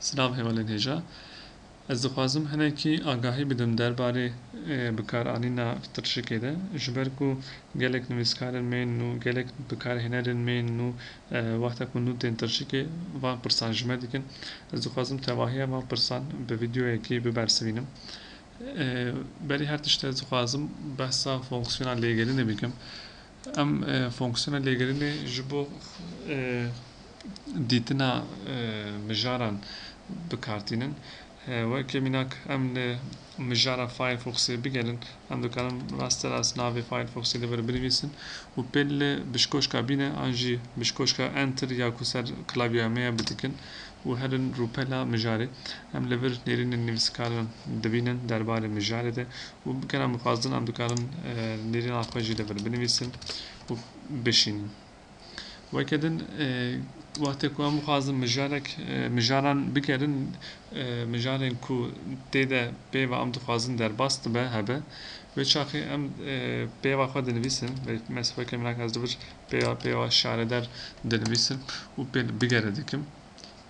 Silav hevalên hêja. Ez dixwazim hinekî agahî bidim derbarê bikaranîna tirşikê de ji ber ku gelek nivîskarên me û gelek bikarhênerên me û wexta ku nû tên tirşikê van pirsan ji me dikin. Ez dixwazim tevahiya van pirsan bi vîdyoyekê bibersivînim. Berî her tiştî ez dixwazim behsa fonksiyona lêgerînê bikim. Em fonksiyona lêgerînê ji bo dîtina mijaran bikartînin. Wekî mînak em li mijara Firefoxê bigelin, em dikarin rasterast navê Firefoxê li vir binivîsin û pêl li bişkoşka bîne an jî bişkoşka Enter ya ku ser klavyeya me ya bidikin û herin rûpela mijarê. Em li vir nêrînên nivîskaran dibînin derbarê mijarê de û geran bixwazin em dikarin nêrîna xwe jî li vir binivîsin û bişînin. Weke din wextê ku em dixwazin mijaran bikerin, mijarên ku tê de pêva em dixwazin derbas dibe hebe. Vê çaxê em pêva xwe dinivîsin. Weke mînak ez li vir pêva şaredar dinivîsim û pêl bigere dikim.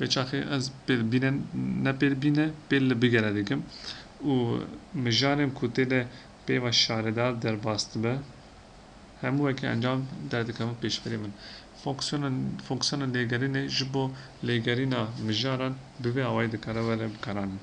Vê çaxê ez pêl bînin ne pêl bîne pêl li bigere dikim û mijarên ku tê de pêva şaredar derbas dibe hemû wekî encam derdikevin pêşverî min. Fonksiyona lêgerînê ji bo lêgerîna mijaran bi vê awayî dikare were bikaranîn.